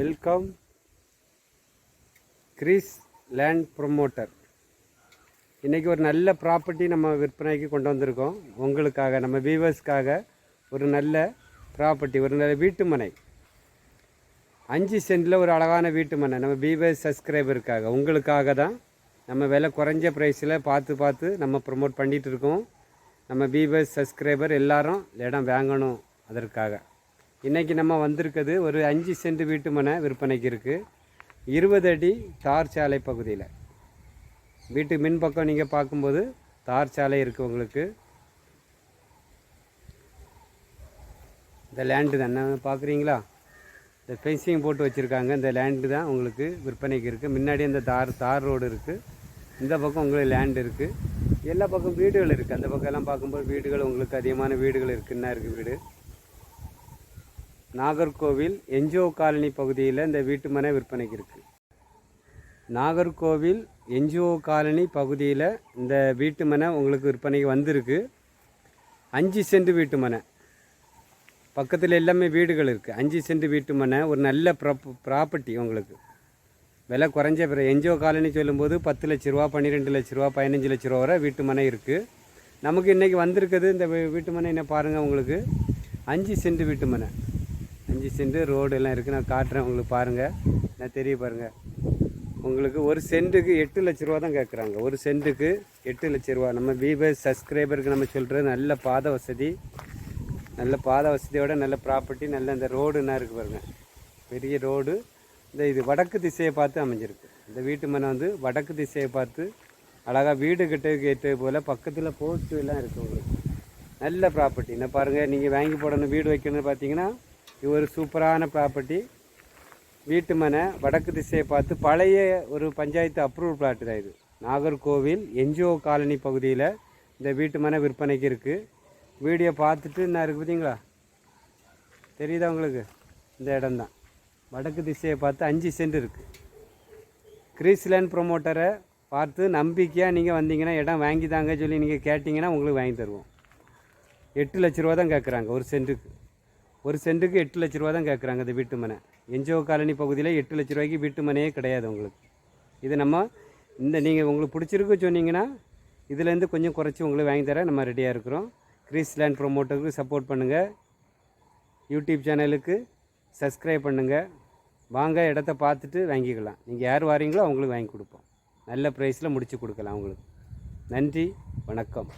Welcome Greece land promoter. இன்றைக்கி ஒரு நல்ல ப்ராப்பர்ட்டி நம்ம விற்பனைக்கு கொண்டு வந்திருக்கோம். உங்களுக்காக, நம்ம வியூவர்ஸ்க்காக ஒரு நல்ல ப்ராப்பர்ட்டி, ஒரு நல்ல வீட்டு மனை, 5 சென்டில் ஒரு அழகான வீட்டு மனை. நம்ம வியூவர்ஸ் சப்ஸ்கிரைபருக்காக, உங்களுக்காக தான் நம்ம விலை குறைஞ்ச ப்ரைஸில் பார்த்து நம்ம ப்ரொமோட் பண்ணிகிட்டு இருக்கோம். நம்ம வியூவர்ஸ் சப்ஸ்கிரைபர் எல்லாரும் இடம் வாங்கணும். அதற்காக இன்றைக்கி நம்ம வந்திருக்கிறது ஒரு 5 சென்ட் வீட்டு மனை விற்பனைக்கு இருக்குது. 20 அடி தார் சாலை பகுதியில். வீட்டு மின் பக்கம் நீங்கள் பார்க்கும்போது தார் சாலை இருக்குது. உங்களுக்கு இந்த லேண்டு தான் பார்க்குறீங்களா, இந்த ஃபென்சிங் போட்டு வச்சுருக்காங்க. இந்த லேண்டு தான் உங்களுக்கு விற்பனைக்கு இருக்குது. முன்னாடி அந்த தார் ரோடு இருக்குது. இந்த பக்கம் உங்களுக்கு லேண்டு இருக்குது. எல்லா பக்கம் வீடுகள் இருக்குது. அந்த பக்கம் எல்லாம் பார்க்கும்போது வீடுகள் உங்களுக்கு அதிகமான வீடுகள் இருக்குது. என்ன இருக்குது வீடு? நாகர்கோவில் என்ஜிஓ காலனி பகுதியில் இந்த வீட்டு மனை விற்பனைக்கு இருக்குது. நாகர்கோவில் என்ஜிஓ காலனி பகுதியில் இந்த வீட்டு மனை உங்களுக்கு விற்பனைக்கு வந்திருக்கு. 5 சென்ட் வீட்டு மனை. பக்கத்தில் எல்லாமே வீடுகள் இருக்குது. 5 சென்ட் வீட்டு மனை, ஒரு நல்ல ப்ராப்பர்ட்டி. உங்களுக்கு விலை குறைஞ்ச என்ஜிஓ காலனி சொல்லும்போது 10 லட்ச ரூபா, 12 லட்ச ரூபா, 15 லட்ச ரூபா வரை வீட்டு மனை இருக்குது. நமக்கு இன்றைக்கி வந்திருக்குது இந்த வீட்டு மனை. என்ன பாருங்கள், உங்களுக்கு 5 சென்ட் வீட்டு மனை. 5 சென்ட் ரோடு எல்லாம் இருக்குது. நான் காட்டுறேன் உங்களுக்கு, பாருங்கள். நான் தெரிய பாருங்கள். உங்களுக்கு ஒரு சென்ட்டுக்கு 8 லட்ச ரூபா தான் கேட்குறாங்க. ஒரு சென்ட்டுக்கு 8 லட்ச ரூபா. நம்ம வியூவர்ஸ் சப்ஸ்கிரைபருக்கு நம்ம சொல்கிறது நல்ல பாத வசதி, நல்ல பாத வசதியோட நல்ல ப்ராப்பர்ட்டி, நல்ல இந்த ரோடுன்னா இருக்குது பாருங்கள். பெரிய ரோடு. இந்த இது வடக்கு திசையை பார்த்து அமைஞ்சிருக்கு. இந்த வீட்டு மனை வந்து வடக்கு திசையை பார்த்து அழகாக வீடு கட்டுறதுக்கு ஏற்றது போல் பக்கத்தில் போஸ்ட்டு எல்லாம் இருக்குது. உங்களுக்கு நல்ல ப்ராப்பர்ட்டி. என்ன பாருங்கள், நீங்கள் வாங்கி போடணும், வீடு வைக்கணும்னு பார்த்தீங்கன்னா இது ஒரு சூப்பரான ப்ராப்பர்ட்டி. வீட்டு மனை வடக்கு திசையை பார்த்து, பழைய ஒரு பஞ்சாயத்து அப்ரூவல் பிளாட்டு தான் இது. நாகர்கோவில் என்ஜிஓ காலனி பகுதியில் இந்த வீட்டு மனை விற்பனைக்கு இருக்குது. வீடியோ பார்த்துட்டு என்ன இருக்குது பார்த்தீங்களா, தெரியுதா உங்களுக்கு? இந்த இடம் தான் வடக்கு திசையை பார்த்து 5 சென்ட் இருக்குது. கிரீஸ் லேண்ட் ப்ரொமோட்டரை பார்த்து நம்பிக்கையாக நீங்கள் வந்தீங்கன்னா, இடம் வாங்கி தாங்க சொல்லி நீங்கள் கேட்டிங்கன்னா உங்களுக்கு வாங்கி தருவோம். 8 லட்ச ரூபா தான் கேட்குறாங்க ஒரு சென்ட்டுக்கு. ஒரு சென்ட்டுக்கு 8 லட்ச ரூபா தான் கேட்குறாங்க இந்த வீட்டு மனை. என்ஜிஓ காலனி பகுதியில் 8 லட்ச ரூபாய்க்கு வீட்டு மனையே கிடையாது உங்களுக்கு. இது நம்ம நீங்கள் உங்களுக்கு பிடிச்சிருக்கு சொன்னீங்கன்னா இதுலேருந்து கொஞ்சம் குறைச்சி உங்களுக்கு வாங்கி தர நம்ம ரெடியாக இருக்கிறோம். கிரீஸ் லேண்ட் ப்ரொமோட்டருக்கு சப்போர்ட் பண்ணுங்கள். யூடியூப் சேனலுக்கு சப்ஸ்கிரைப் பண்ணுங்கள். வாங்க, இடத்த பார்த்துட்டு வாங்கிக்கலாம். நீங்கள் யார் வாரீங்களோ அவங்களுக்கு வாங்கி கொடுப்போம். நல்ல ப்ரைஸில் முடித்து கொடுக்கலாம் உங்களுக்கு. நன்றி, வணக்கம்.